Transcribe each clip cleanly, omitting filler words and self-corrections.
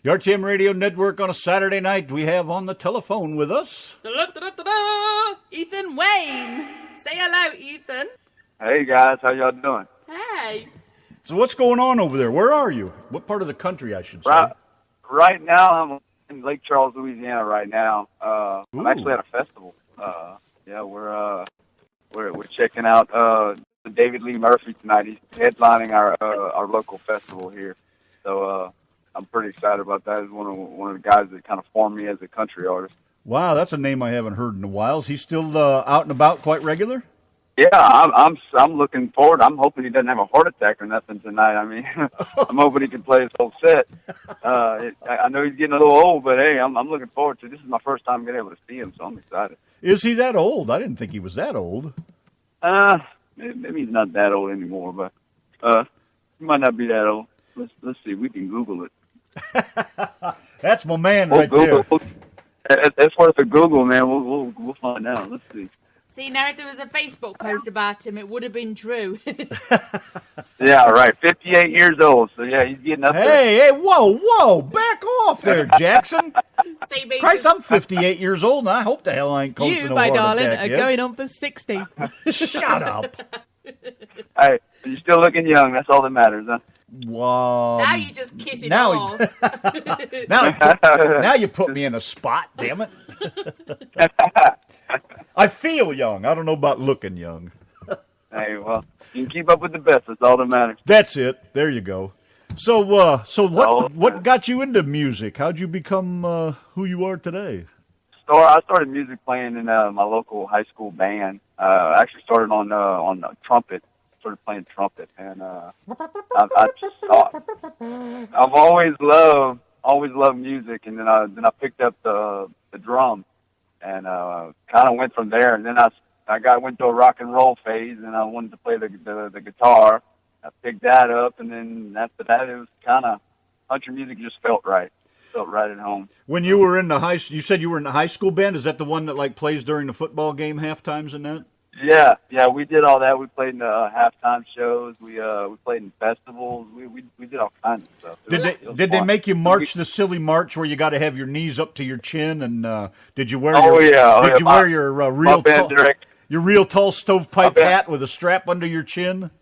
The RTM Radio Network on a Saturday night. We have on the telephone with us Ethan Wayne. Say hello, Ethan. Hey guys, how y'all doing? Hey. So what's going on over there? Where are you? What part of the country, I should say? Right now, I'm in Lake Charles, Louisiana. Right now, I'm actually at a festival. We're checking out David Lee Murphy tonight. He's headlining our local festival here. So I'm pretty excited about that. He's one of the guys that kind of formed me as a country artist. Wow, that's a name I haven't heard in a while. Is he still out and about quite regular? Yeah, I'm looking forward. I'm hoping he doesn't have a heart attack or nothing tonight. I mean, I'm hoping he can play his whole set. I know he's getting a little old, but hey, I'm looking forward to it. This is my first time being able to see him, so I'm excited. Is he that old? I didn't think he was that old. Maybe he's not that old anymore, but he might not be that old. Let's see. We can Google it. That's my man Google, there. That's worth a Google, man. We'll find out. Let's see. See, now if there was a Facebook post about him, it would have been true. Yeah, right. 58 years old, so yeah, he's getting up there. Hey, whoa, back off there, Jackson. See, baby, Christ, I'm 58 years old, and I hope the hell I ain't close to you, no my heart darling, attack are yet. going on for 60. Shut up. Hey, you're still looking young. That's all that matters, huh? Wow. Now you're just kissing now- horse. now you put me in a spot, damn it. I feel young. I don't know about looking young. Hey, well, you can keep up with the best. That's all that matters. That's it. There you go. So what got you into music? How'd you become who you are today? So I started music playing in my local high school band. I actually started on trumpet. Started playing trumpet, and I've always loved music. And then I picked up the drum, and kind of went from there. And then I went to a rock and roll phase, and I wanted to play the guitar. I picked that up, and then after that, it was kind of country music just felt right. Felt right at home. When you were in you said you were in the high school band. Is that the one that like plays during the football game half times and that? Yeah, we did all that. We played in halftime shows. We played in festivals. We did all kinds of stuff. Did they make you march the silly march where you got to have your knees up to your chin? And did you wear wear your real tall stovepipe hat with a strap under your chin?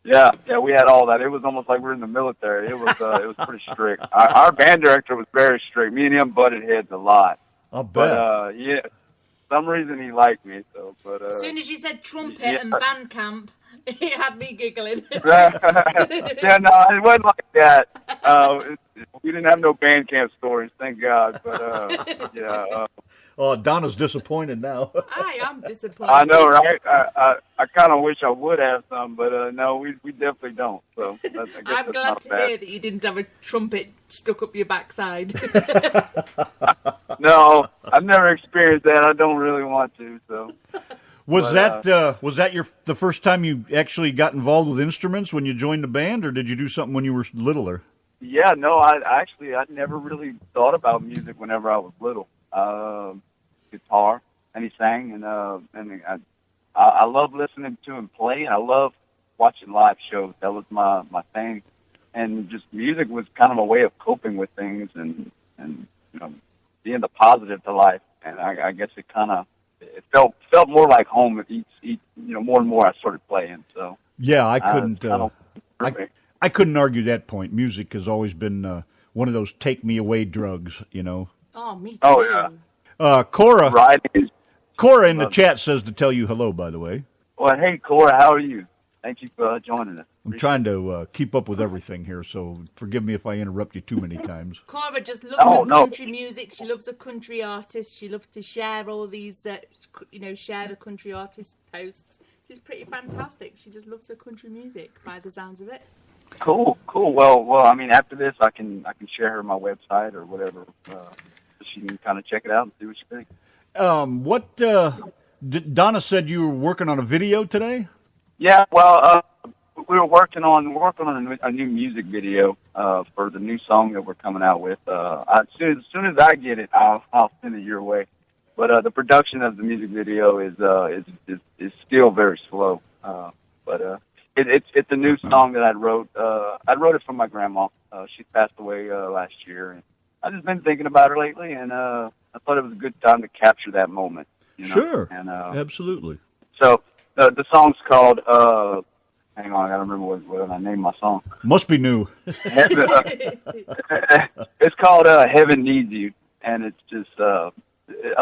Yeah, we had all that. It was almost like we were in the military. It was pretty strict. Our band director was very strict. Me and him butted heads a lot. I'll bet. But yeah, some reason he liked me. So, but As soon as you said trumpet and band camp, it had me giggling. Yeah, no, it wasn't like that. We didn't have no band camp stories, thank God. But yeah. Oh, Donna's disappointed now. I am disappointed. I know, right? I kind of wish I would have some, but no, we definitely don't. So I guess I'm glad to hear that you didn't have a trumpet stuck up your backside. No, I've never experienced that. I don't really want to. So was that the first time you actually got involved with instruments when you joined the band, or did you do something when you were littler? Yeah, no, I never really thought about music whenever I was little. Guitar, and he sang, and I love listening to him play, and I love watching live shows. That was my thing, and just music was kind of a way of coping with things, and being the positive to life. And I guess it felt more like home. Each more and more I started playing. So yeah, I couldn't. I couldn't argue that point. Music has always been one of those take-me-away drugs, Oh, me too. Oh, yeah. Cora in the Love chat says to tell you hello, by the way. Well, hey, Cora, how are you? Thank you for joining us. I'm trying to keep up with everything here, so forgive me if I interrupt you too many times. Cora just loves country music. She loves a country artist. She loves to share all these, share the country artist posts. She's pretty fantastic. She just loves her country music, by the sounds of it. Cool. Well, I mean, after this, I can share her my website or whatever, so she can kind of check it out and see what she thinks. Donna said you were working on a video today? Yeah, well, we're working on a new music video for the new song that we're coming out with. As soon as I get it, I'll send it your way. But the production of the music video is still very slow. But it's a new song that I wrote. I wrote it for my grandma. She passed away last year, I've just been thinking about her lately, and I thought it was a good time to capture that moment. Sure, and absolutely. So the song's called. Hang on, I gotta remember what I named my song. Must be new. It's called "Heaven Needs You," and it's just a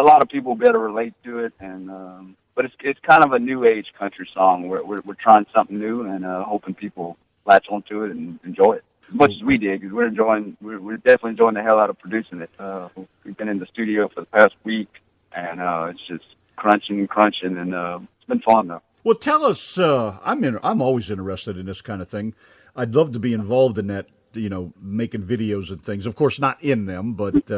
lot of people better relate to it, and but it's kind of a new age country song. We're trying something new, and hoping people latch onto it and enjoy it as much as we did, because we're definitely enjoying the hell out of producing it. We've been in the studio for the past week, and it's just crunching, and it's been fun though. Well, tell us. I'm always interested in this kind of thing. I'd love to be involved in that. Making videos and things. Of course, not in them, but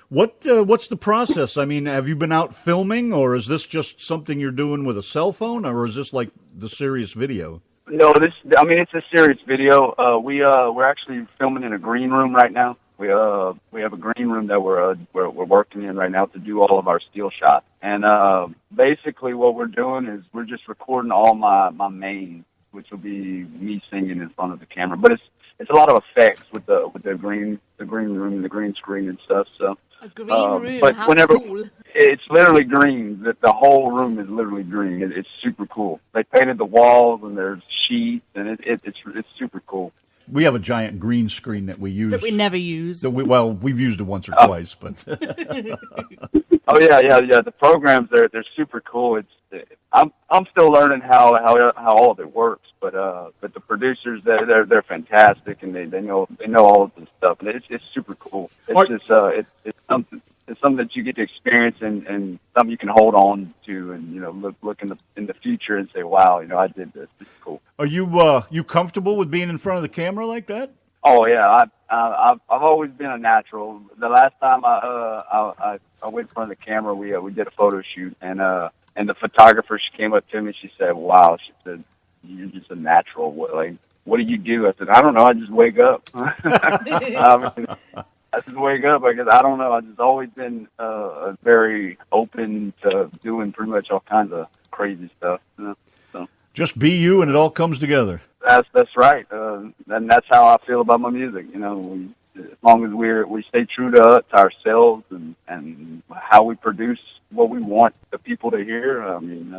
what's the process? I mean, have you been out filming, or is this just something you're doing with a cell phone, or is this like the serious video? No, it's a serious video. We're actually filming in a green room right now. We have a green room that we're working in right now to do all of our still shots. And basically what we're doing is we're just recording all my main, which will be me singing in front of the camera. But it's a lot of effects with the green room and the green screen and stuff. So a green room, but how whenever cool. It's literally green. The whole room is literally green. It's super cool. They painted the walls and there's sheets, and it's super cool. We have a giant green screen that we use. That we never use. We've used it once or twice, but. Oh yeah. The programs they're super cool. I'm still learning how all of it works, but the producers they're fantastic, and they know all of this stuff, and it's super cool. It's something that you get to experience and something you can hold on to, and look in the future and say, wow, I did this. It's cool. Are you comfortable with being in front of the camera like that? Oh yeah, I've always been a natural. The last time I went in front of the camera, we did a photo shoot, and the photographer, she came up to me, she said, wow, she said, you're just a natural. What do you do? I said, I don't know, I just wake up. I just wake up because I don't know. I've just always been very open to doing pretty much all kinds of crazy stuff. So just be you, and it all comes together. That's right, and that's how I feel about my music. As long as we stay true to ourselves and how we produce what we want the people to hear. I mean,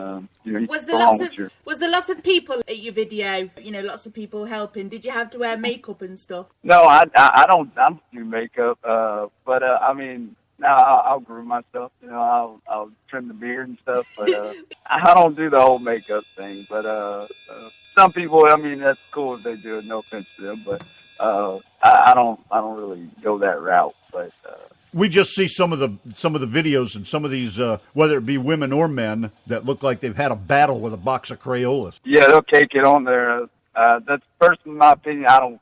was there lots of people at your video? Lots of people helping. Did you have to wear makeup and stuff? No, I don't do makeup. But I mean, I'll groom myself. I'll trim the beard and stuff. But I don't do the whole makeup thing. But some people, I mean, that's cool if they do it. No offense to them, but. I don't really go that route, but we just see some of the videos and some of these, whether it be women or men, that look like they've had a battle with a box of Crayolas. Yeah, they'll cake it on there. That's personally my opinion. I don't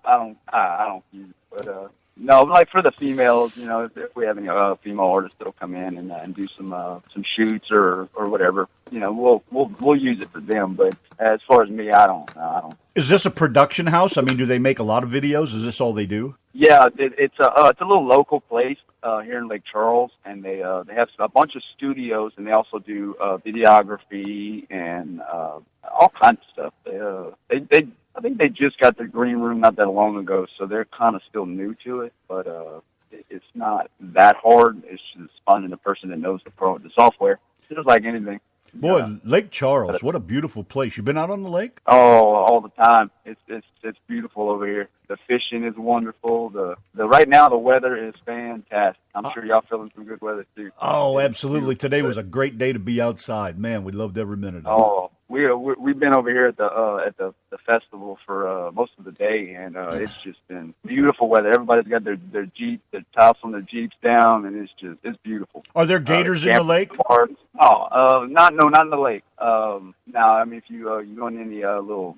use it, but no, like for the females, if we have any female artists that'll come in and do some shoots or whatever, we'll use it for them. But as far as me, I don't. Is this a production house? I mean, do they make a lot of videos? Is this all they do? Yeah, it's a little local place here in Lake Charles, and they have a bunch of studios, and they also do videography and all kinds of stuff. I think they just got the green room not that long ago, so they're kind of still new to it. But it's not that hard. It's just finding the person that knows the software. It's just like anything. Boy, Lake Charles, what a beautiful place. You been out on the lake? Oh, all the time. It's beautiful over here. The fishing is wonderful. The right now the weather is fantastic. I'm sure y'all feeling some good weather too. Oh, absolutely. Today was a great day to be outside. Man, we loved every minute of it. Oh, we've been over here at the festival for most of the day, and it's just been beautiful weather. Everybody's got their Jeep, their tops on their Jeeps down, and it's beautiful. Are there gators in the lake? Oh, not in the lake. Now, I mean, if you go in any little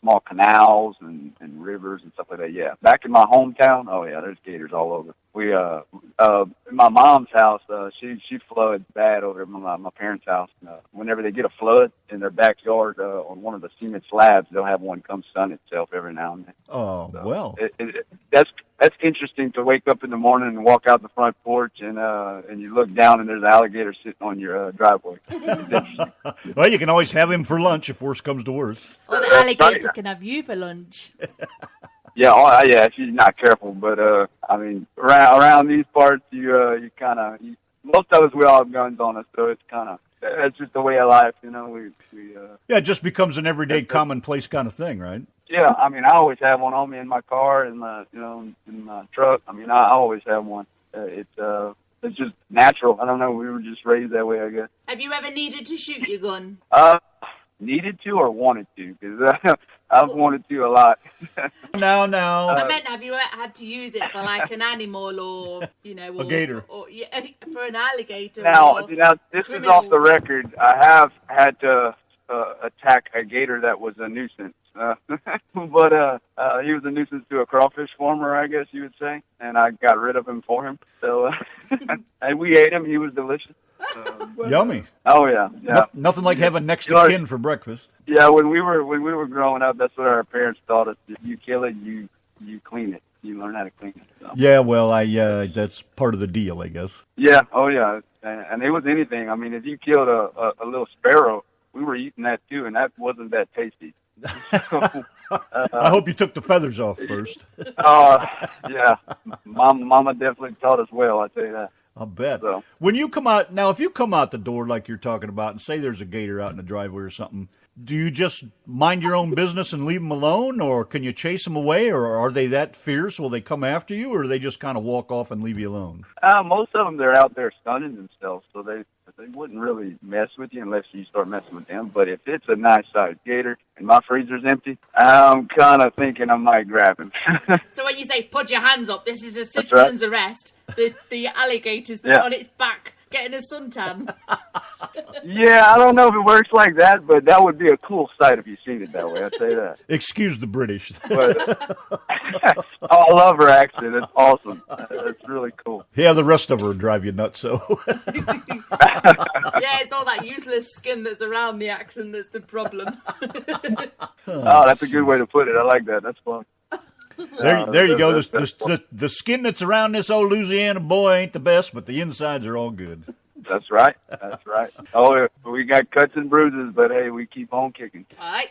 small canals and rivers and stuff like that, yeah. Back in my hometown, oh yeah, there's gators all over. We in my mom's house, she floods bad over at my parents' house. Whenever they get a flood in their backyard on one of the cement slabs, they'll have one come sun itself every now and then. Oh, so well. That's interesting to wake up in the morning and walk out the front porch and you look down and there's an alligator sitting on your driveway. Well, you can always have him for lunch if worse comes to worse. Or the alligator can have you for lunch. Yeah, yeah, if you're not careful. But I mean, around these parts, you kind of most of us we all have guns on us, so it's kind of that's just the way of life, you know. Yeah, it just becomes an everyday, commonplace kind of thing, right? Yeah, I mean, I always have one on me in my car, in my in my truck. I mean, I always have one. It's just natural. I don't know. We were just raised that way, I guess. Have you ever needed to shoot your gun? Needed to or wanted to? Because I've wanted to a lot. No. I meant, have you had to use it for like an animal or, a gator? Or for an alligator? Now, or this criminals. is off the record. I have had to attack a gator that was a nuisance. But he was a nuisance to a crawfish farmer, I guess you would say, and I got rid of him for him. So and we ate him. He was delicious. Yummy. Oh yeah. Nothing like having next of kin for breakfast. Yeah, when we were growing up, that's what our parents taught us. If you kill it, you clean it. You learn how to clean it. So. Yeah, well, that's part of the deal, I guess. Yeah. Oh yeah. And it was anything. I mean, if you killed a little sparrow, we were eating that too, and that wasn't that tasty. I hope you took the feathers off first. Yeah. Mama definitely taught us well, I tell you that. I'll bet. So. When you come out, now if you come out the door like you're talking about and say there's a gator out in the driveway or something, do you just mind your own business and leave them alone, or can you chase them away, or are they that fierce? Will they come after you, or do they just kind of walk off and leave you alone? Most of them, they're out there stunning themselves, so they wouldn't really mess with you unless you start messing with them. But if it's a nice-sized gator and my freezer's empty, I'm kind of thinking I might grab him. So when you say, put your hands up, this is a citizen's arrest, the alligator's on its back getting a suntan. Yeah, I don't know if it works like that, but that would be a cool sight if you seen it that way, I'll tell you that. Excuse the British. But, I love her accent. It's awesome. It's really cool. Yeah, the rest of her would drive you nuts, so. Yeah, it's all that useless skin that's around the accent that's the problem. Oh, that's a good way to put it. I like that. That's fun. There you go. The skin that's around this old Louisiana boy ain't the best, but the insides are all good. That's right. Oh, we got cuts and bruises, but hey, we keep on kicking. All right.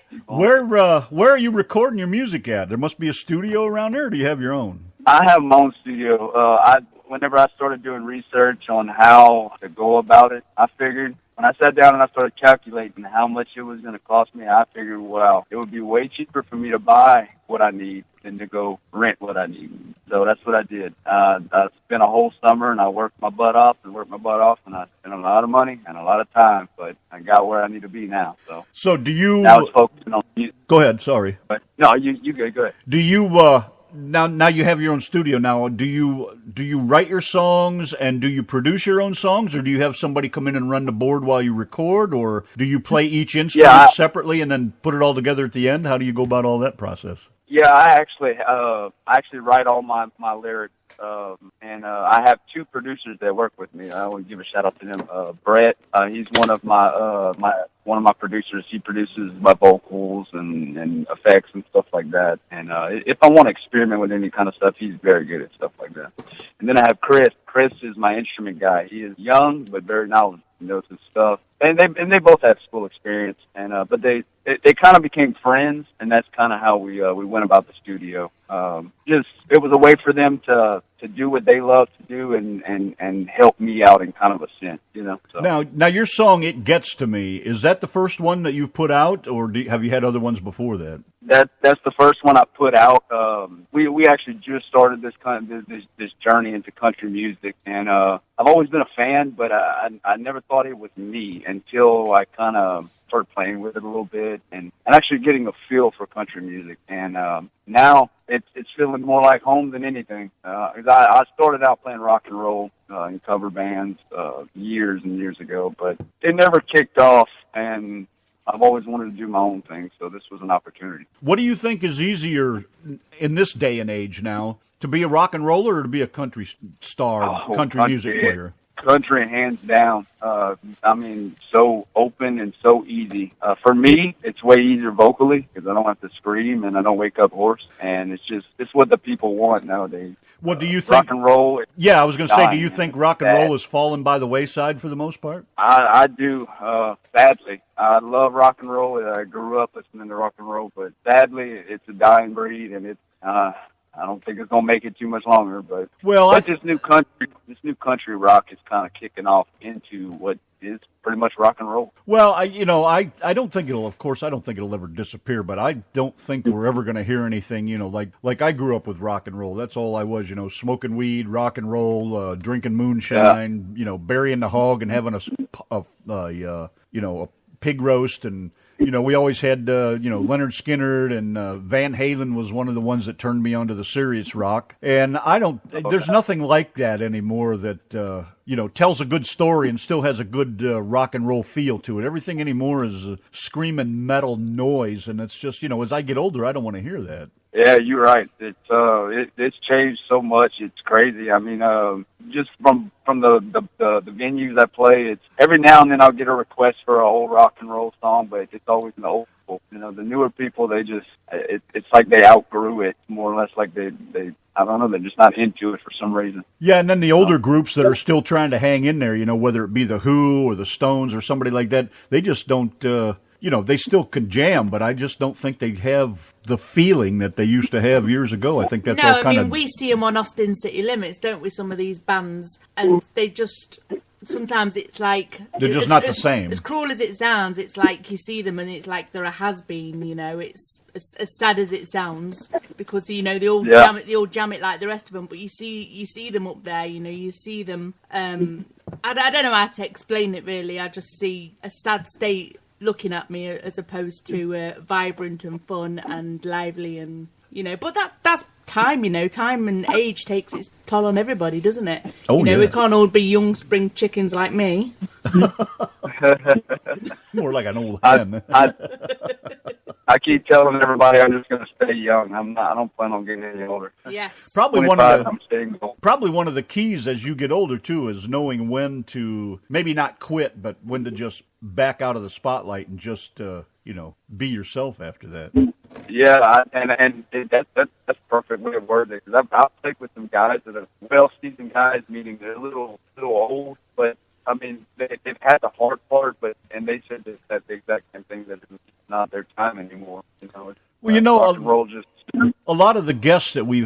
Where are you recording your music at? There must be a studio around there, or do you have your own? I have my own studio. Whenever I started doing research on how to go about it, I figured when I sat down and I started calculating how much it was going to cost me, I figured, wow, it would be way cheaper for me to buy what I need than to go rent what I need. So that's what I did. I spent a whole summer and I worked my butt off, and I spent a lot of money and a lot of time, but I got where I need to be now. So do you... Now it's focusing on music. Go ahead, sorry. But, no, you go ahead. Do you... Now you have your own studio. Now, do you write your songs and do you produce your own songs, or do you have somebody come in and run the board while you record, or do you play each instrument separately and then put it all together at the end? How do you go about all that process? Yeah, I actually write all my lyrics, and I have two producers that work with me. I want to give a shout out to them. Brit, he's one of my producers. He produces my vocals and effects and stuff like that. And if I want to experiment with any kind of stuff, he's very good at stuff like that. And then I have Chris. Chris is my instrument guy. He is young but very knowledgeable. He knows his stuff. And they both have school experience. And but they kind of became friends, and that's kind of how we went about the studio. It was a way for them to do what they love to do and help me out in kind of a sense, you know. So. Now your song "It Gets to Me", is that the first one that you've put out, or have you had other ones before that? That's the first one I put out. We actually just started this journey into country music, and I've always been a fan, but I never thought it was me until I kind of started playing with it a little bit and actually getting a feel for country music. And now it's feeling more like home than anything. 'Cause I started out playing rock and roll in cover bands years and years ago, but it never kicked off, and I've always wanted to do my own thing, so this was an opportunity. What do you think is easier in this day and age now, to be a rock and roller or to be a country star, country music player? Country, hands down. I mean, so open and so easy. For me, it's way easier vocally because I don't have to scream and I don't wake up hoarse. And it's what the people want nowadays. What do you think? Rock and roll. Yeah, I was going to say, do you think rock and roll has fallen by the wayside for the most part? I do, sadly. I love rock and roll. I grew up listening to rock and roll, but sadly, it's a dying breed, and I don't think it's gonna make it too much longer, but this new country rock is kind of kicking off into what is pretty much rock and roll. Well, I don't think it'll, of course, I don't think it'll ever disappear, but I don't think we're ever going to hear anything, like I grew up with rock and roll. That's all I was, smoking weed, rock and roll, drinking moonshine, burying the hog and having a pig roast. And, we always had, Leonard Skinner, and Van Halen was one of the ones that turned me onto the serious rock. And there's nothing like that anymore that, tells a good story and still has a good rock and roll feel to it. Everything anymore is screaming metal noise. And it's just, as I get older, I don't want to hear that. Yeah, you're right. It's changed so much. It's crazy. I mean, just from the venues I play, it's every now and then I'll get a request for an old rock and roll song, but it's always an old people. The newer people, it's like they outgrew it, more or less. Like they I don't know, they're just not into it for some reason. Yeah, and then the older groups that are still trying to hang in there, whether it be the Who or the Stones or somebody like that, they just don't. They still can jam, but I just don't think they have the feeling that they used to have years ago. I think that's all kind of... we see them on Austin City Limits, don't we, some of these bands, and they just... Sometimes it's like... They're just not the same. As cruel as it sounds, it's like you see them and it's like they're a has-been, It's as sad as it sounds, because, they all jam it like the rest of them, but you see them up there, you see them... I don't know how to explain it, really. I just see a sad state looking at me, as opposed to vibrant and fun and lively, and but that's time. Time and age takes its toll on everybody, doesn't it? We can't all be young spring chickens like me. More like an old hen. I keep telling everybody I'm just going to stay young. I don't plan on getting any older. Yes. Probably one of the keys as you get older too is knowing when to maybe not quit, but when to just back out of the spotlight and just be yourself after that. Yeah, that's perfect way of wording it. Because I've played with some guys that are well-seasoned guys, meaning they're a little old, but I mean they've had the hard part, and they said that the exact same thing, that it's not their time anymore. Well, a lot of the guests that we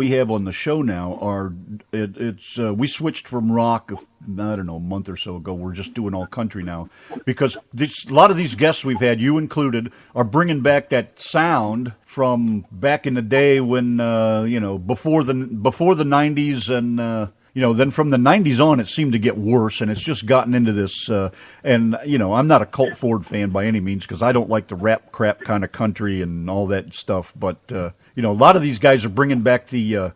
have on the show now are we switched from rock, I don't know, a month or so ago. We're just doing all country now, because a lot of these guests we've had, you included, are bringing back that sound from back in the day when before the 90s, and then from the 90s on, it seemed to get worse, and it's just gotten into this, and, I'm not a Colt Ford fan by any means, because I don't like the rap crap kind of country and all that stuff, but, a lot of these guys are bringing back I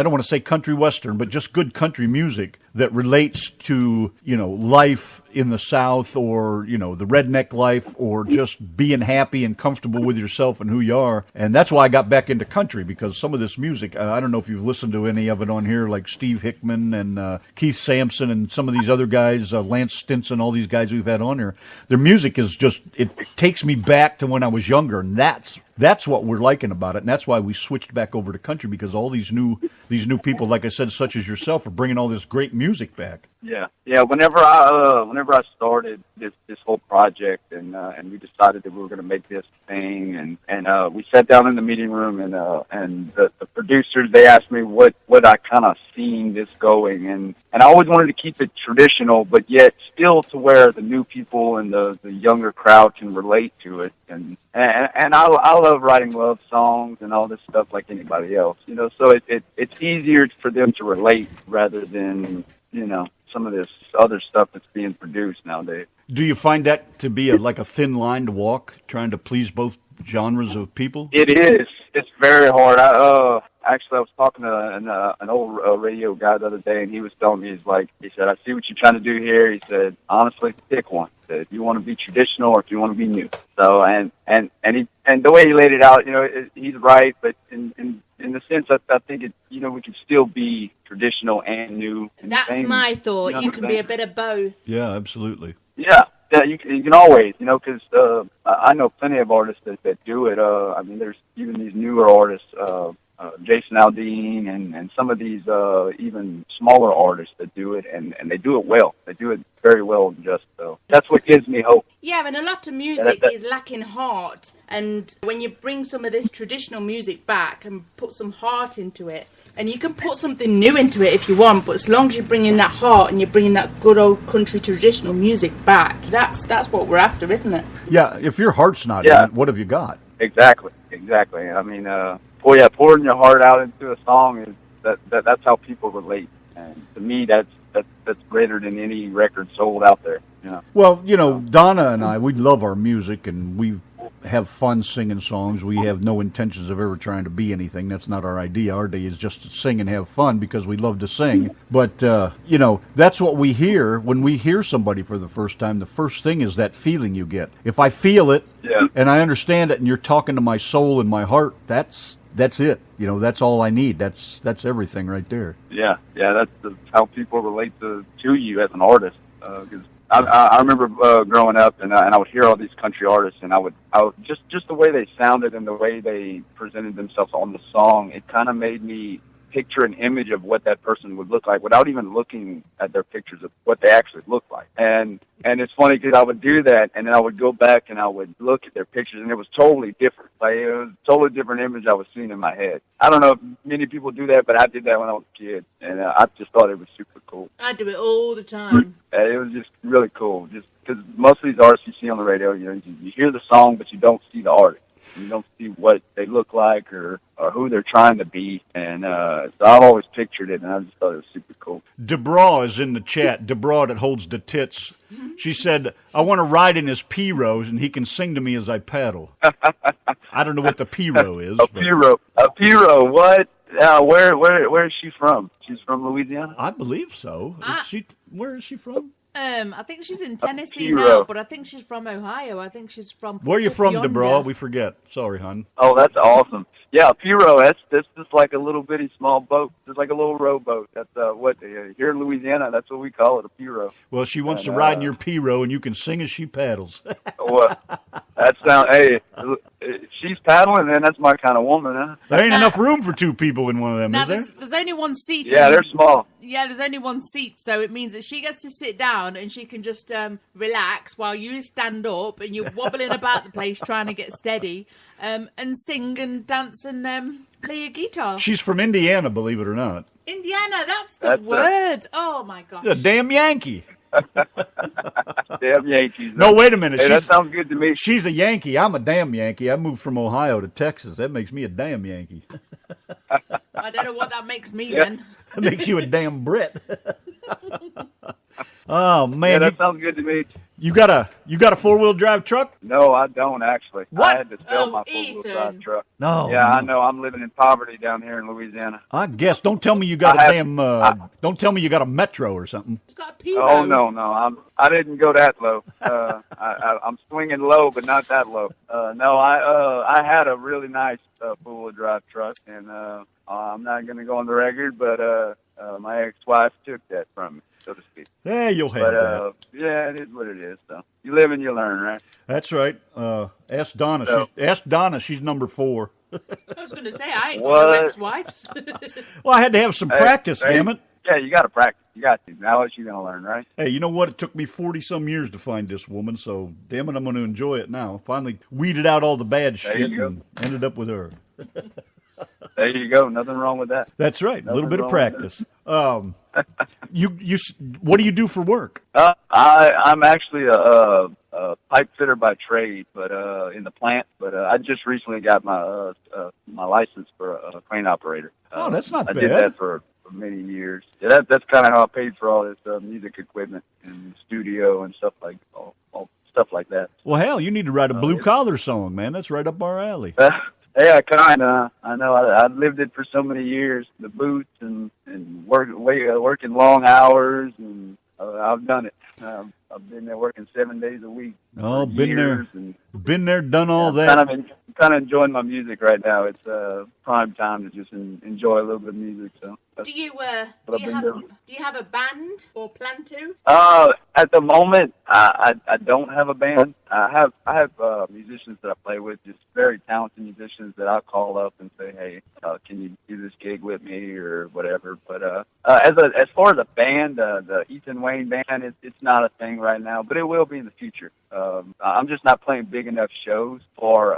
don't want to say country western, but just good country music that relates to, life in the South, or, the redneck life, or just being happy and comfortable with yourself and who you are. And that's why I got back into country, because some of this music, I don't know if you've listened to any of it on here, like Steve Hickman and Keith Sampson and some of these other guys, Lance Stinson, all these guys we've had on here. Their music is just, it takes me back to when I was younger, and that's what we're liking about it, and that's why we switched back over to country, because all these new people, like I said, such as yourself, are bringing all this great music back. Yeah. Whenever I started this whole project, and we decided that we were going to make this thing, and we sat down in the meeting room, and the producers, they asked me what I kind of seen this going, and I always wanted to keep it traditional, but yet still to where the new people and the younger crowd can relate to it, and I love writing love songs and all this stuff like anybody else, so it's easier for them to relate rather than, some of this other stuff that's being produced nowadays. Do you find that to be like a thin line to walk, trying to please both genres of people? It is. It's very hard. Actually, I was talking to an old radio guy the other day, and he was telling me, he said, I see what you're trying to do here. He said, honestly, pick one. He said, if you want to be traditional or if you want to be new. So, and the way he laid it out, he's right, but in the sense that I think we can still be traditional and new. That's my thought. You can be a bit of both. Yeah, absolutely. Yeah, you can always, because I know plenty of artists that do it. There's even these newer artists, Jason Aldean, and some of these even smaller artists that do it, and they do it well. They do it very well, just so. That's what gives me hope. Yeah, and a lot of music is lacking heart. And when you bring some of this traditional music back and put some heart into it, and you can put something new into it if you want, but as long as you're bringing that heart and you're bringing that good old country traditional music back, that's what we're after, isn't it? Yeah, if your heart's not in it, what have you got? Exactly. I mean, pouring your heart out into a song is that's how people relate. And to me, that's greater than any record sold out there. You know. Well, you know, Donna and I, we love our music, and we have fun singing songs. We have no intentions of ever trying to be anything. That's not our idea. Our idea is just to sing and have fun because we love to sing. But, you know, that's what we hear when we hear somebody for the first time. The first thing is that feeling you get. If I feel it and I understand it and you're talking to my soul and my heart, that's it. You know, that's all I need. That's everything right there. Yeah, that's how people relate to you as an artist. Because I remember growing up, and I would hear all these country artists, and I would just the way they sounded and the way they presented themselves on the song, it kind of made me picture an image of what that person would look like without even looking at their pictures of what they actually look like. And it's funny because I would do that, and then I would go back and I would look at their pictures, and it was totally different. Like, it was a totally different image I was seeing in my head. I don't know if many people do that, but I did that when I was a kid, and I just thought it was super cool. I do it all the time. It was just really cool, just because most of these artists you see on the radio, you know, you hear the song, but you don't see the artist. You don't see what they look like or who they're trying to be. And so I've always pictured it, and I just thought it was super cool. Debra is in the chat. Debra that holds the tits. She said, I want to ride in his P-row, and he can sing to me as I paddle. I don't know what the P-row is. A P-row, what? Where is she from? She's from Louisiana? I believe so. Where is she from? I think she's in Tennessee now, but I think she's from Ohio. I think she's from. Where are you from, Debra? We forget. Sorry, hon. Oh, that's awesome. Yeah, a P-row. That's just like a little bitty small boat. Just like a little rowboat. That's what here in Louisiana. That's what we call it, a P-row. Well, she wants to ride in your P-row, and you can sing as she paddles. Well, that sounds. Hey, if she's paddling, then that's my kind of woman, huh? There ain't enough room for two people in one of them, is there? There's only one seat. Yeah, they're small. Yeah, there's only one seat, so it means that she gets to sit down and she can just relax while you stand up and you're wobbling about the place trying to get steady and sing and dance and play a guitar. She's from Indiana, believe it or not. Indiana, that's the word. Oh, my gosh. A damn Yankee. Damn Yankees. No, wait a minute. Hey, that sounds good to me. She's a Yankee. I'm a damn Yankee. I moved from Ohio to Texas. That makes me a damn Yankee. I don't know what that makes me then. That makes you a damn Brit. Oh man, yeah, that sounds good to me. You got a 4-wheel drive truck? No, I don't actually. What? I had to sell my 4-wheel drive truck. No. Yeah, I know. I'm living in poverty down here in Louisiana. I guess. Don't tell me you got don't tell me you got a Metro or something. It's got a P-row. Oh no. I didn't go that low. I'm swinging low, but not that low. No, I had a really nice 4-wheel drive truck, and I'm not going to go on the record, but my ex-wife took that from me, so to speak. Yeah, you'll have that. Yeah, it is what it is. So you live and you learn, right? That's right. Ask Donna. Ask Donna. She's number 4. I was going to say, I ain't got no ex-wives. Well, I had to have some practice, damn it. Yeah, you got to practice. You got to. Now what you going to learn, right? Hey, you know what? It took me 40-some years to find this woman, so damn it, I'm going to enjoy it now. Finally weeded out all the bad shit and ended up with her. There you go. Nothing wrong with that. That's right. A little bit of practice. You what do you do for work? I'm actually a pipe fitter by trade, but in the plant. But I just recently got my license for a crane operator. Oh, that's not bad. I did that for many years. Yeah, that's kind of how I paid for all this music equipment and studio and stuff like all stuff like that. Well, hell, you need to write a blue collar song, man. That's right up our alley. Yeah, kind of. I know. I lived it for so many years. The boots and working long hours, and I've done it. I've been there working 7 days a week. Oh, been there, done all that. Kind of enjoying my music right now. It's prime time to just enjoy a little bit of music. So Do you what I've been doing. do you have a band or plan to? At the moment, I don't have a band. I have musicians that I play with, just very talented musicians that I'll call up and say, hey, can you do this gig with me or whatever. But as far as a band, the Ethan Wayne band, it's not a thing right now, but it will be in the future. I'm just not playing big enough shows for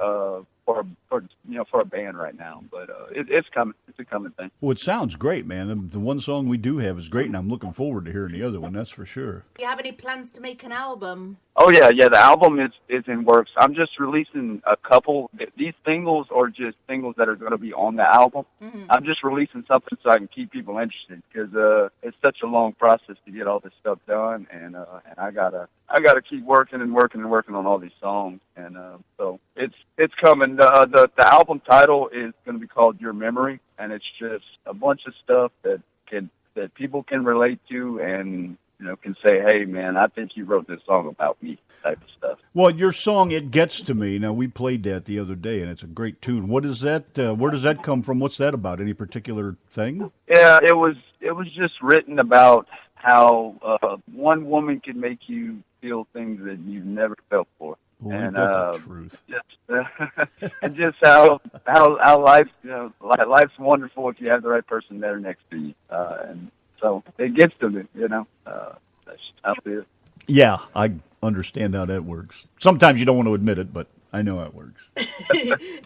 a band right now, but it's coming. It's a coming thing. Well, it sounds great, man. The one song we do have is great, and I'm looking forward to hearing the other one. That's for sure. Do you have any plans to make an album? Oh yeah. The album is in works. I'm just releasing a couple. These singles are just singles that are going to be on the album. Mm-hmm. I'm just releasing something so I can keep people interested because it's such a long process to get all this stuff done, and I gotta keep working on all these songs, and so it's coming. The album title is going to be called Your Memory, and it's just a bunch of stuff that people can relate to and can say, hey man, I think you wrote this song about me, type of stuff. Well, your song "It Gets to Me." Now we played that the other day, and it's a great tune. What is that? Where does that come from? What's that about? Any particular thing? Yeah, it was just written about how one woman can make you feel things that you've never felt before. Well, and the truth. And just how life, life's wonderful if you have the right person there next to you. And so it gets to me, That's how it is. Yeah, I understand how that works. Sometimes you don't want to admit it, but I know how it works.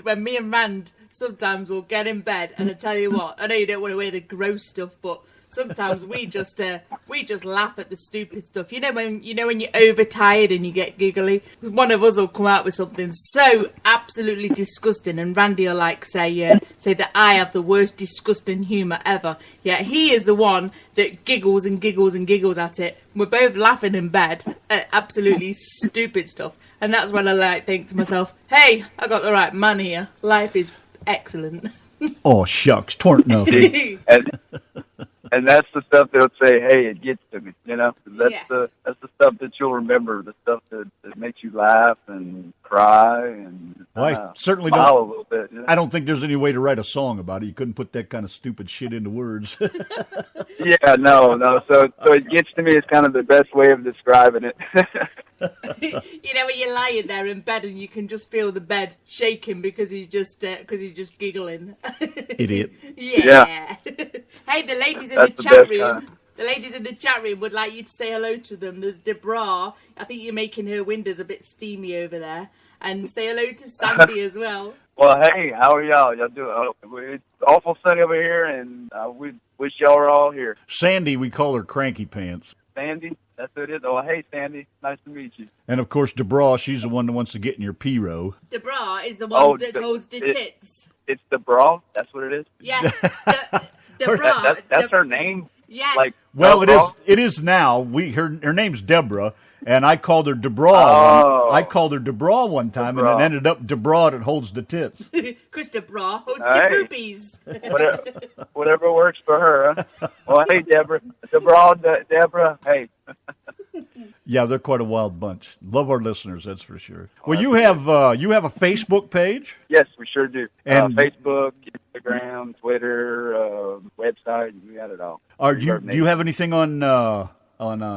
When me and Rand sometimes will get in bed, and I tell you what, I know you don't want to hear the gross stuff, but sometimes we just laugh at the stupid stuff. When you're overtired and you get giggly. One of us will come out with something so absolutely disgusting, and Randy will say that I have the worst disgusting humour ever. Yeah, he is the one that giggles and giggles and giggles at it. We're both laughing in bed at absolutely stupid stuff, and that's when I think to myself, "Hey, I got the right man here. Life is excellent." Oh shucks, torn nothing. And that's the stuff they'll say, hey, it gets to me, That's yes. that's the stuff that you'll remember, the stuff that makes you laugh and cry and I certainly smile don't. A little bit. I don't think there's any way to write a song about it. You couldn't put that kind of stupid shit into words. Yeah, no. So it gets to me is kind of the best way of describing it. When you're lying there in bed and you can just feel the bed shaking because he's just giggling. Idiot. Yeah. Hey, the ladies in the chat room. The ladies in the chat room would like you to say hello to them. There's Deborah. I think you're making her windows a bit steamy over there. And say hello to Sandy as well. Well, hey, how are y'all? Y'all doing? It's awful sunny over here, and we wish y'all were all here. Sandy, we call her Cranky Pants. Sandy, that's who it is. Oh, hey, Sandy, nice to meet you. And of course, Debra, she's the one that wants to get in your P-row. Debra is the one that holds the tits. It's Debra? That's what it is? Yes, Debra. That's her name? Yes. Well, it is now. Her name's Deborah, and I called her Debra. I called her Debra one time, Debra. And it ended up Debra that holds the tits. Because Debra holds the boobies. Whatever works for her. Huh? Well, hey, Deborah, Deborah, hey. Yeah, they're quite a wild bunch. Love our listeners, that's for sure. Well, you have a Facebook page? Yes, we sure do. And Facebook, Instagram, Twitter, website, we got it all. Do you have anything on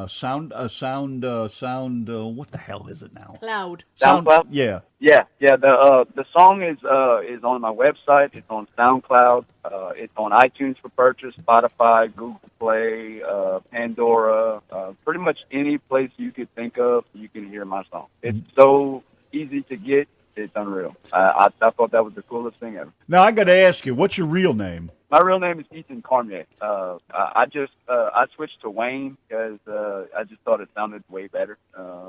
sound? What the hell is it now? Cloud. SoundCloud. Yeah. The song is on my website. It's on SoundCloud. It's on iTunes for purchase, Spotify, Google Play, Pandora. Pretty much any place you could think of, you can hear my song. It's so easy to get. It's unreal. I thought that was the coolest thing ever. Now I got to ask you, what's your real name? My real name is Ethan Cormier. I switched to Wayne because I just thought it sounded way better.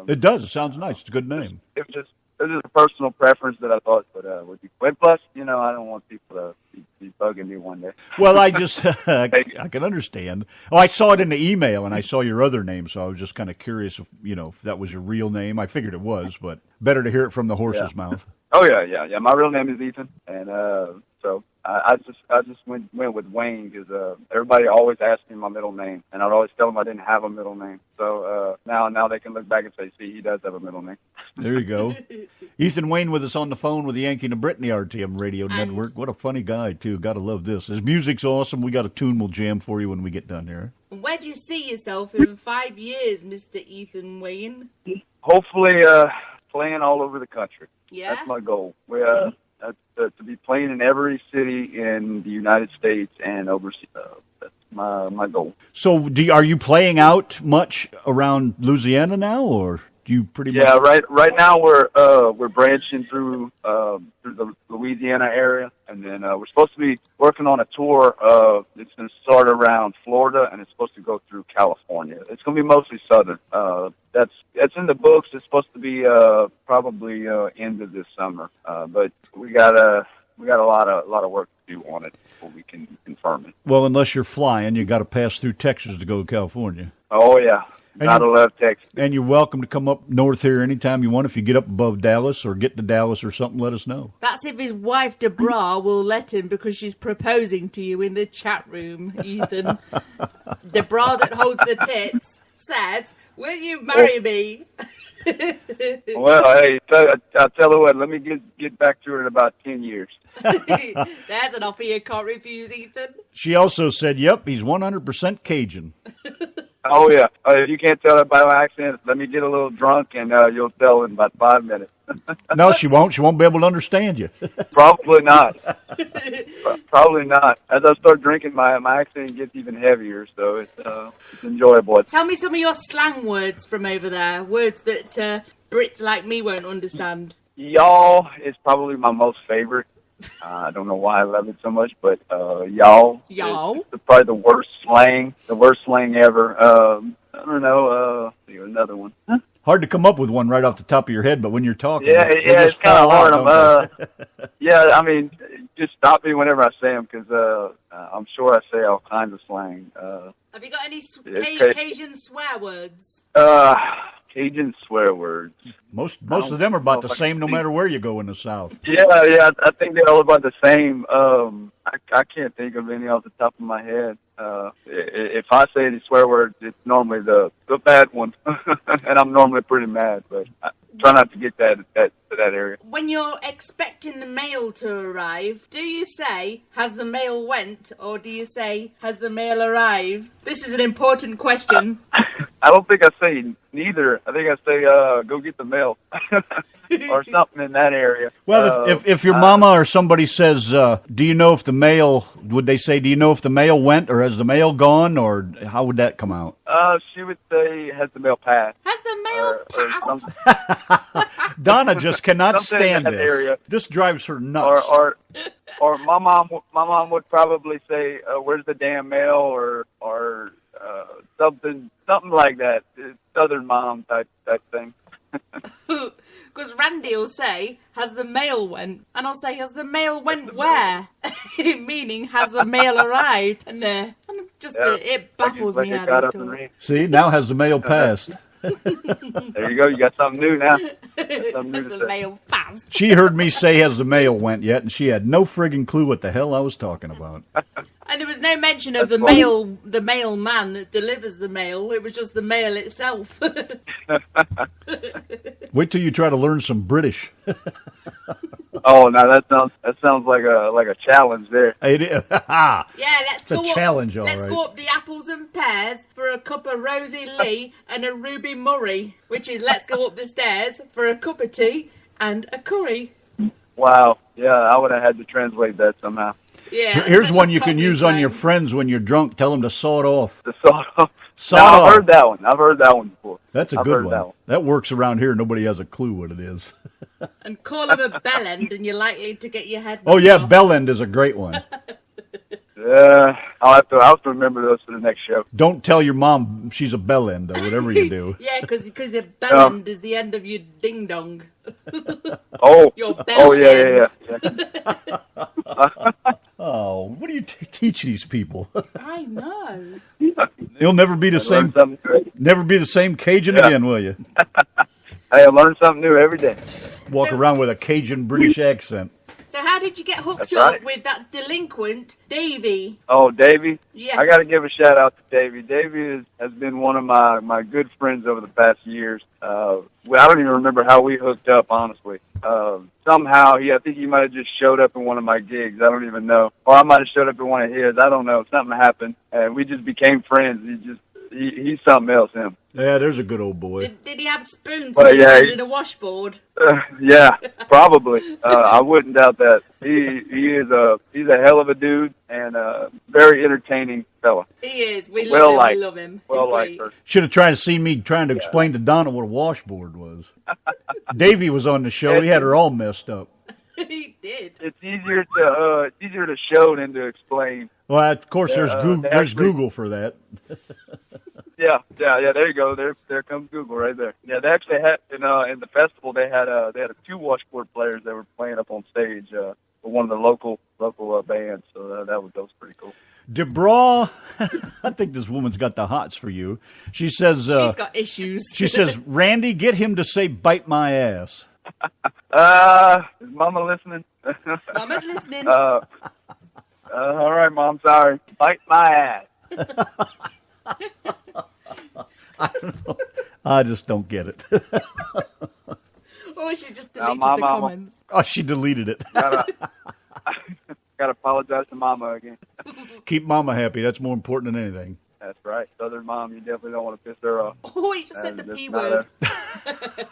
It does. It sounds nice. It's a good name. It was just a personal preference that I thought would be. But plus, I don't want people to be bugging me one day. Well, I can understand. Oh, I saw it in the email, and I saw your other name, so I was just kind of curious if that was your real name. I figured it was, but better to hear it from the horse's mouth. Oh yeah. My real name is Ethan, and So I just went with Wayne because everybody always asked me my middle name, and I'd always tell them I didn't have a middle name. So now they can look back and say, see, he does have a middle name. There you go. Ethan Wayne with us on the phone with the Yanki and the Brit, RTM Radio Network. What a funny guy, too. Got to love this. His music's awesome. We got a tune we'll jam for you when we get done here. Where do you see yourself in 5 years, Mr. Ethan Wayne? Hopefully playing all over the country. Yeah? That's my goal. To be playing in every city in the United States and overseas. That's my goal. So are you playing out much around Louisiana now, or do you pretty much? Yeah, right now we're branching through the Louisiana area, and then we're supposed to be working on a tour. It's going to start around Florida, and it's supposed to go through California. It's going to be mostly southern. That's in the books. It's supposed to be probably end of this summer, but we got a lot of work to do on it before we can confirm it. Well, unless you're flying, you got to pass through Texas to go to California. Oh yeah. Gotta love Texas. And you're welcome to come up north here anytime you want. If you get up above Dallas or get to Dallas or something, let us know. That's if his wife, Debra, will let him because she's proposing to you in the chat room, Ethan. Debra that holds the tits says, will you marry me? Well, hey, I'll tell you what, let me get back to her in about 10 years. There's an offer you can't refuse, Ethan. She also said, yep, he's 100% Cajun. Oh, yeah. If you can't tell it by my accent, let me get a little drunk, and you'll tell in about 5 minutes. No, she won't. She won't be able to understand you. Probably not. Probably not. As I start drinking, my accent gets even heavier, so it's enjoyable. Tell me some of your slang words from over there, words that Brits like me won't understand. Y'all is probably my most favorite. I don't know why I love it so much, but y'all is probably the worst slang ever. I don't know, another one. Hard to come up with one right off the top of your head, but when you're talking, yeah, it's kind of hard. Yeah, I mean, just stop me whenever I say them because I'm sure I say all kinds of slang. Have you got any Cajun swear words? Cajun swear words. Most of them are about the same no matter where you go in the South. Yeah, I think they're all about the same. I can't think of any off the top of my head. If I say any swear words, it's normally the bad one, and I'm normally pretty mad, but I try not to get to that area. When you're expecting the mail to arrive, do you say, has the mail went, or do you say, has the mail arrived? This is an important question. I don't think I say neither. I think I say, go get the mail. Or something in that area. Well, if your mama or somebody says, do you know if the mail, would they say, do you know if the mail went, or has the mail gone, or how would that come out? She would say, has the mail passed? Has the mail passed? Donna just cannot stand this. Area. This drives her nuts. Or my mom would probably say, where's the damn mail, or something like that. Southern mom type thing. Because Randy will say, has the mail went? And I'll say, has the mail went where? Meaning, has the mail arrived? And it baffles me how they talk. See, now has the mail passed? There you go. You got something new now. The mail passed. She heard me say, has the mail went yet? And she had no friggin' clue what the hell I was talking about. And there was no mention of the mailman that delivers the mail. It was just the mail itself. Wait till you try to learn some British. Oh, now that sounds like a challenge there. It is. Yeah, let's go up the apples and pears for a cup of Rosie Lee and a Ruby Murray, which is let's go up the stairs for a cup of tea and a curry. Wow. Yeah, I would have had to translate that somehow. Yeah. Here's one you can use on your friends when you're drunk. Tell them to saw it off. To saw it off. I've heard that one. I've heard that one before. That's a good one. That works around here. Nobody has a clue what it is. And call him a bellend, and you're likely to get your head. Oh yeah, off. bellend is a great one. Yeah, I'll have to remember those for the next show. Don't tell your mom she's a bellend, though. Whatever you do. Yeah, because the bellend is the end of your ding dong. Oh. Your bellend. Oh yeah. Oh, what do you teach these people? I know. You'll never be the same. Never be the same Cajun again, will you? Hey, I learn something new every day. Walk around with a Cajun British accent. So how did you get hooked That's up right. with that delinquent Davey? Oh, Davey. Yes. I got to give a shout out to Davey. Davey has been one of my good friends over the past years. I don't even remember how we hooked up, honestly. Somehow, I think he might have just showed up in one of my gigs. I don't even know. Or I might have showed up in one of his. I don't know. Something happened, and we just became friends. He's something else, him. Yeah, there's a good old boy. Did he have spoons Well, in his yeah, hand and a washboard? Yeah, probably. I wouldn't doubt that. He's a hell of a dude and a very entertaining fella. He is. We Well love him. liked. We love him. He's Well great. liked. Should have tried to see me trying to explain to Donna what a washboard was. Davey was on the show. He had her all messed up. He did. It's easier to show than to explain. Well, of course, there's Google. There's actually- Google for that. Yeah. There you go. There comes Google right there. Yeah, they actually had in the festival they had two washboard players that were playing up on stage for one of the local bands. So that was pretty cool. DeBra, I think this woman's got the hots for you. She says She's got issues. She says, Randy, get him to say "bite my ass." Is Mama listening? Mama's listening. All right, Mom. Sorry. Bite my ass. I don't know. I just don't get it. Oh, she just deleted Mama, the comments. Oh, she deleted it. Gotta apologize to Mama again. Keep Mama happy. That's more important than anything. That's right. Southern Mom, you definitely don't want to piss her off. Oh, he just said the That's P not word.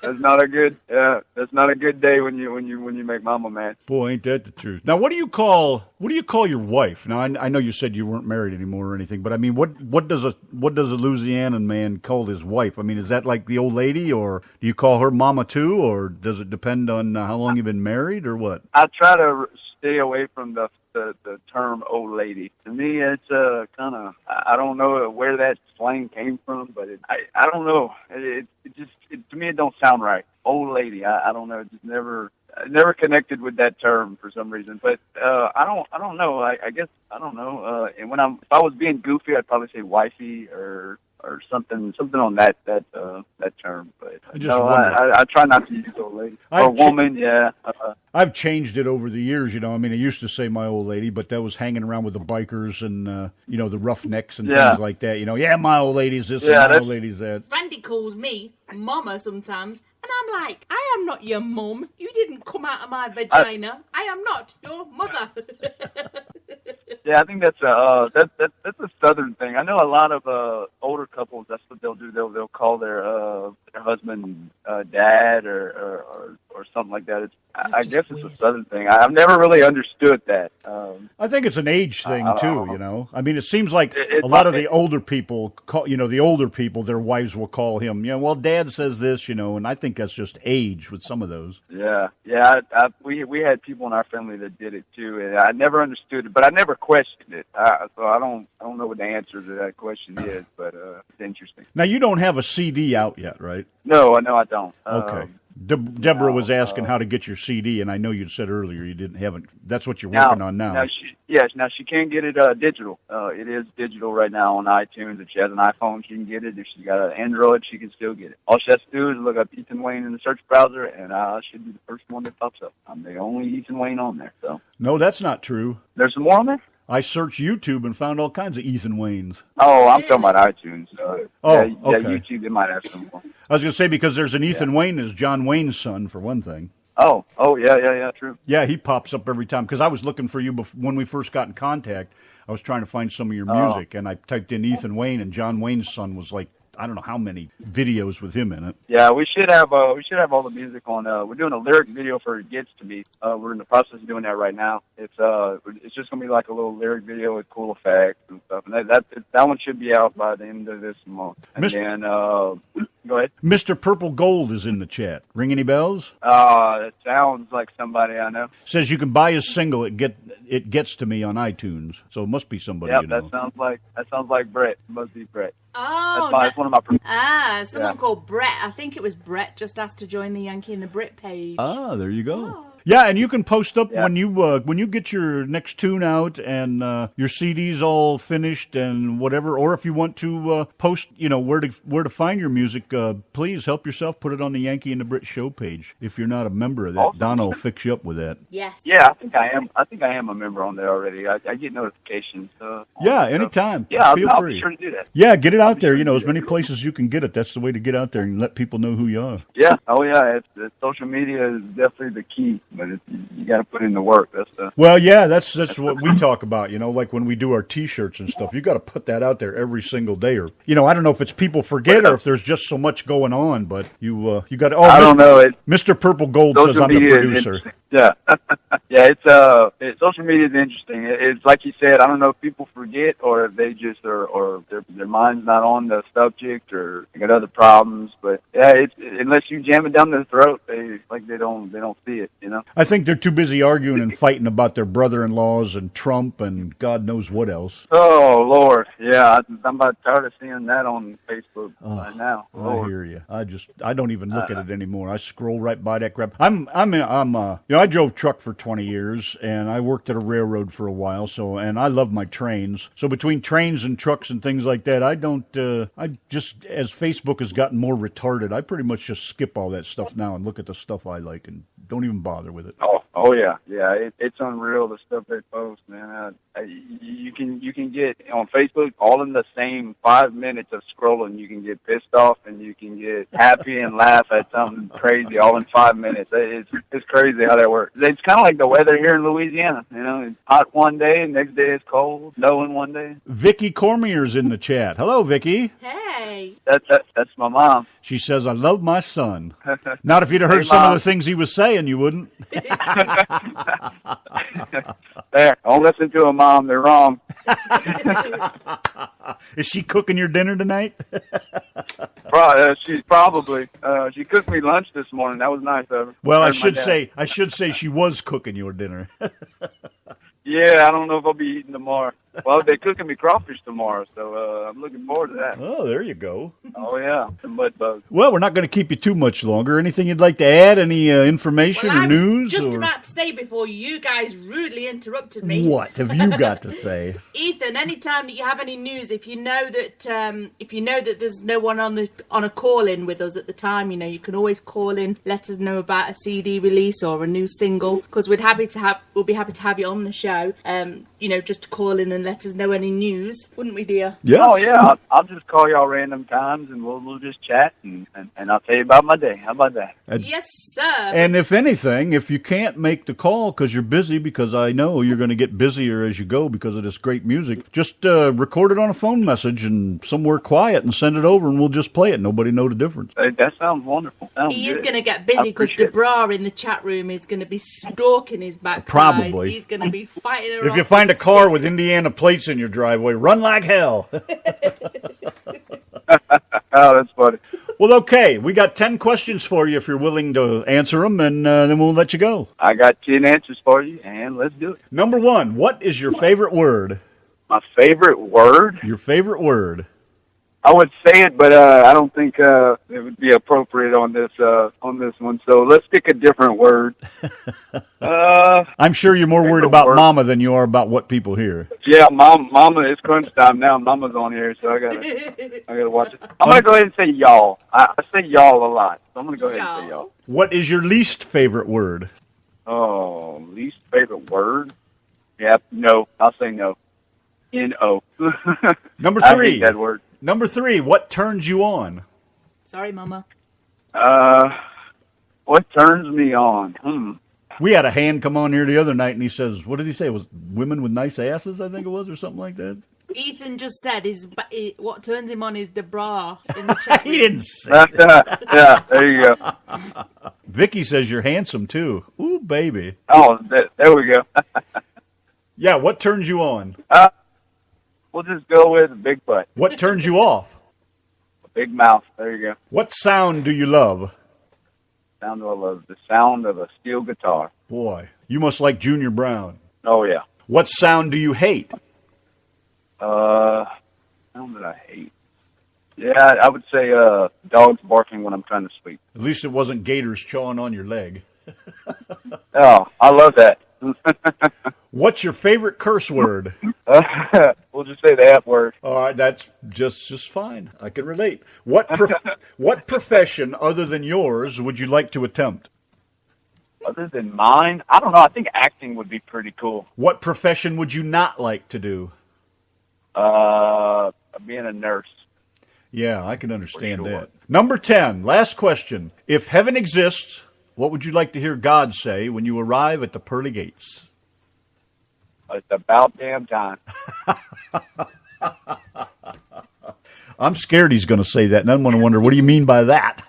That's not a good. Yeah, that's not a good day when you make Mama mad. Boy, ain't that the truth. Now, what do you call your wife? Now, I know you said you weren't married anymore or anything, but I mean, what does a Louisianan man call his wife? I mean, is that like the old lady, or do you call her Mama too, or does it depend on how long you've been married, or what? I try to stay away from the term old lady. To me, it's kind of, I don't know where that slang came from, but I don't know. It just to me it don't sound right. Old lady. I don't know. It just never connected with that term for some reason. But I don't know. I guess I don't know. And if I was being goofy, I'd probably say wifey or something on that term. But I try not to use old lady or woman. Yeah. I've changed it over the years, I mean, I used to say my old lady, but that was hanging around with the bikers and, the roughnecks and things like that. Yeah, my old lady's this and my old lady's that. Randy calls me Mama sometimes, and I'm like, I am not your mum. You didn't come out of my vagina. I am not your mother. Yeah, I think that's a Southern thing. I know a lot of older couples. That's what they'll do. They'll call their husband dad or something like that. I guess it's a Southern thing. I've never really understood that. I think it's an age thing too. I mean, it seems like a lot of the older people call, their wives will call him. Well, Dad says this, and I think that's just age with some of those. Yeah. We had people in our family that did it too, and I never understood it, but I never questioned it. So I don't know what the answer to that question is, but it's interesting. Now, you don't have a CD out yet, right? No, I don't. Okay. Deborah was asking how to get your CD, and I know you said earlier you haven't. That's what you're working on now. Now she can get it digital. It is digital right now on iTunes. If she has an iPhone, she can get it. If she's got an Android, she can still get it. All she has to do is look up Ethan Wayne in the search browser, and I should be the first one that pops up. I'm the only Ethan Wayne on there. So no, that's not true. There's some more on there? I searched YouTube and found all kinds of Ethan Waynes. Oh, I'm talking about iTunes. Okay. YouTube, they might have some more. I was going to say, because there's an Ethan Wayne as John Wayne's son, for one thing. Oh, yeah, true. Yeah, he pops up every time, because I was looking for you when we first got in contact. I was trying to find some of your music, and I typed in Ethan Wayne, and John Wayne's son was like, I don't know how many videos with him in it. Yeah, we should have all the music on. We're doing a lyric video for It Gets to Me. We're in the process of doing that right now. It's just gonna be like a little lyric video with cool effects and stuff. And that one should be out by the end of this month. And then go ahead. Mr. Purple Gold is in the chat. Ring any bells? It sounds like somebody I know. Says you can buy his single. It Gets to Me on iTunes. So it must be somebody you know. that sounds like Brit. It must be Brit. Oh, that's one of my. Someone called Brett. I think it was Brett just asked to join the Yankee and the Brit page. Ah, there you go. Oh. Yeah, and you can post up Yeah. when you get your next tune out and your CD's all finished and whatever, or if you want to post, where to find your music, please help yourself. Put it on the Yankee and the Brit show page. If you're not a member of that, Awesome. Donna will fix you up with that. Yes. Yeah, I think I am. I think I am a member on there already. I get notifications. Yeah, anytime. Yeah, Feel I'll free. be sure to do that. Yeah, get it out be there. sure to As do many that. places you can get it. That's the way to get out there and let people know who you are. Yeah. Oh, yeah. Social media is definitely the key, but you got to put in the work. That's the. Well, yeah, that's what we talk about. Like when we do our T-shirts and stuff, you got to put that out there every single day. Or I don't know if it's people forget or if there's just so much going on. But you got to. Oh, I don't know. Mr. Purple Gold says Social I'm the media is producer. interesting. Yeah, yeah. Social media is interesting. It's like you said. I don't know if people forget or if they just or their mind's not on the subject or they got other problems. But yeah, unless you jam it down their throat, they don't see it. I think they're too busy arguing and fighting about their brother-in-laws and Trump and God knows what else. Oh Lord, yeah. I'm about tired of seeing that on Facebook right now. I hear you. I don't even look at it anymore. I scroll right by that crap. I drove truck for 20 years and I worked at a railroad for a while. And I love my trains. So between trains and trucks and things like that, as Facebook has gotten more retarded, I pretty much just skip all that stuff now and look at the stuff I like and don't even bother with it. Oh yeah. It's unreal the stuff they post, man. You can get on Facebook all in the same 5 minutes of scrolling. You can get pissed off and you can get happy and laugh at something crazy all in 5 minutes. It's crazy how that works. It's kind of like the weather here in Louisiana. It's hot one day, and next day it's cold, snowing one day. Vicky Cormier's in the chat. Hello, Vicky. Hey. That's my mom. She says, I love my son. Not if you'd have heard some of the things he was saying, you wouldn't. There, don't listen to a mom. They're wrong. Is she cooking your dinner tonight? She's probably. She cooked me lunch this morning. That was nice of her. Well, I should say she was cooking your dinner. Yeah, I don't know if I'll be eating tomorrow. Well, they're cooking me crawfish tomorrow, so I'm looking forward to that. Oh, there you go. Oh, yeah, the mud bugs. Well, we're not going to keep you too much longer. Anything you'd like to add? Any information or news? I was just about to say before you guys rudely interrupted me. What have you got to say? Ethan, anytime that you have any news, if you know that there's no one on a call-in with us at the time, you can always call in, let us know about a CD release or a new single, because we'll be happy to have you on the show. Just to call in and let us know any news, wouldn't we, dear? Yes. Oh, yeah. I'll just call y'all random times, and we'll just chat, and I'll tell you about my day. How about that? Yes, sir. And if anything, if you can't make the call because you're busy, because I know you're going to get busier as you go because of this great music, just record it on a phone message and somewhere quiet and send it over, and we'll just play it. Nobody know the difference. That sounds wonderful. He is going to get busy because Debra in the chat room is going to be stalking his backside. Probably. He's going to be fighting her If off you find a with car sticks. with Indiana plates in your driveway, run like hell. Oh, that's funny. Well, okay. We got 10 questions for you if you're willing to answer them, and then we'll let you go. I got 10 answers for you, and let's do it. Number 1, what is your favorite word? My favorite word? Your favorite word. I would say it, but I don't think it would be appropriate on this one. So let's pick a different word. I'm sure you're more worried about Mama than you are about what people hear. Yeah, Mama, it's crunch time now. Mama's on here, so I gotta watch it. I'm gonna go ahead and say y'all. I say y'all a lot, so I'm gonna go ahead and say y'all. What is your least favorite word? Oh, least favorite word? Yeah, no. I'll say no. N-O. Number I 3. hate that word. Number 3, what turns you on? Sorry, Mama. What turns me on? We had a hand come on here the other night, and he says, what did he say? It was women with nice asses, I think it was, or something like that? Ethan just said what turns him on is the bra in the chat room. He didn't say Yeah, there you go. Vicky says you're handsome, too. Ooh, baby. Oh, there we go. Yeah, what turns you on? We'll just go with a big butt. What turns you off? A big mouth. There you go. What sound do you love? Sound I love. The sound of a steel guitar. Boy, you must like Junior Brown. Oh, yeah. What sound do you hate? Sound that I hate. Yeah, I would say dogs barking when I'm trying to sleep. At least it wasn't gators chawing on your leg. Oh, I love that. What's your favorite curse word? We'll just say the F word. All right, that's just fine. I can relate. What profession other than yours would you like to attempt? Other than mine, I don't know. I think acting would be pretty cool. What profession would you not like to do? Being a nurse. Yeah, I can understand For sure. that. Number 10, last question. If heaven exists, what would you like to hear God say when you arrive at the pearly gates? It's about damn time. I'm scared he's going to say that, and I'm going to wonder, what do you mean by that?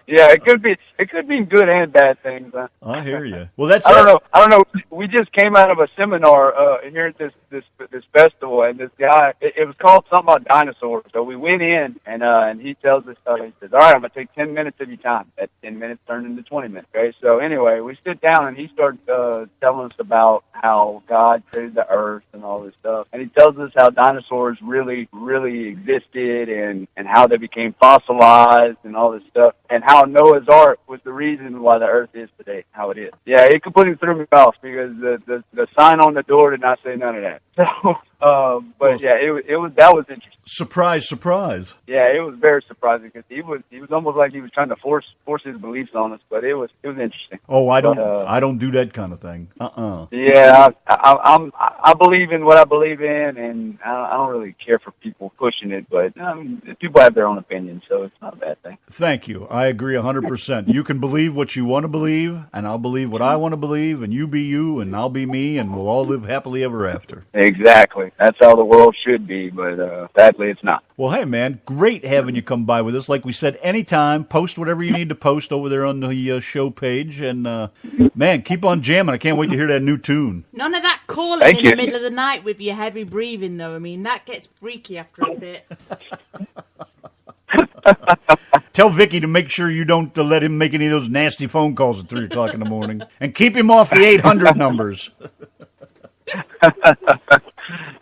Yeah, it could mean good and bad things. I hear you. Well, that's I don't know. We just came out of a seminar here at this festival, and this guy, it was called something about dinosaurs. So we went in, and he tells us, he says, "All right, I'm gonna take 10 minutes of your time." That 10 minutes turned into 20 minutes. Okay, so anyway, we sit down, and he starts telling us about how God created the earth and all this stuff, and he tells us how dinosaurs really existed, and how they became fossilized and all this stuff, and how Noah's Ark was the reason why the earth is today how it is. Yeah, it completely threw me off because the sign on the door did not say none of that. So, but yeah, that was interesting. Surprise, surprise. Yeah, it was very surprising because he was almost like he was trying to force his beliefs on us, but it was interesting. Oh, I don't do that kind of thing. Yeah, I believe in what I believe in, and I don't really care for people pushing it, but people have their own opinions, so it's not a bad thing. Thank you. I agree 100%. You can believe what you want to believe, and I'll believe what I want to believe, and you be you, and I'll be me, and we'll all live happily ever after. Exactly. That's how the world should be, but sadly it's not. Well, hey, man, great having you come by with us. Like we said, anytime, post whatever you need to post over there on the show page, and, man, keep on jamming. I can't wait to hear that new tune. None of that calling in the middle of the night with your heavy breathing, though. I mean, that gets freaky after a bit. Tell Vicky to make sure you don't let him make any of those nasty phone calls at 3 o'clock in the morning. And keep him off the 800 numbers.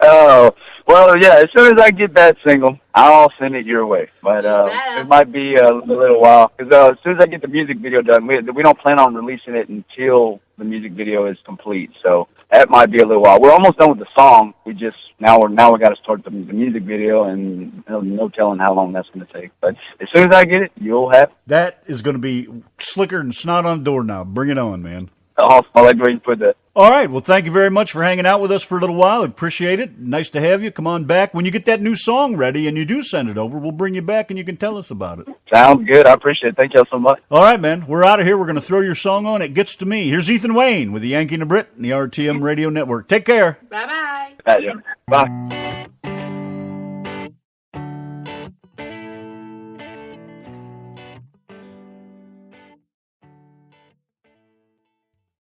Oh, well, yeah, as soon as I get that single, I'll send it your way. But it might be a little while. Because as soon as I get the music video done, we don't plan on releasing it until the music video is complete. So that might be a little while. We're almost done with the song. We just, now we got to start the music video, and no telling how long that's going to take. But as soon as I get it, you'll have it. That is going to be slicker than snot on a doorknob. Bring it on, man. Awesome. I like the way you put that. All right. Well, thank you very much for hanging out with us for a little while. Appreciate it. Nice to have you. Come on back. When you get that new song ready and you do send it over, we'll bring you back and you can tell us about it. Sounds good. I appreciate it. Thank you all so much. All right, man. We're out of here. We're going to throw your song on. It Gets to Me. Here's Ethan Wayne with the Yanki and the Brit and the RTM Radio Network. Take care. Bye-bye. Bye.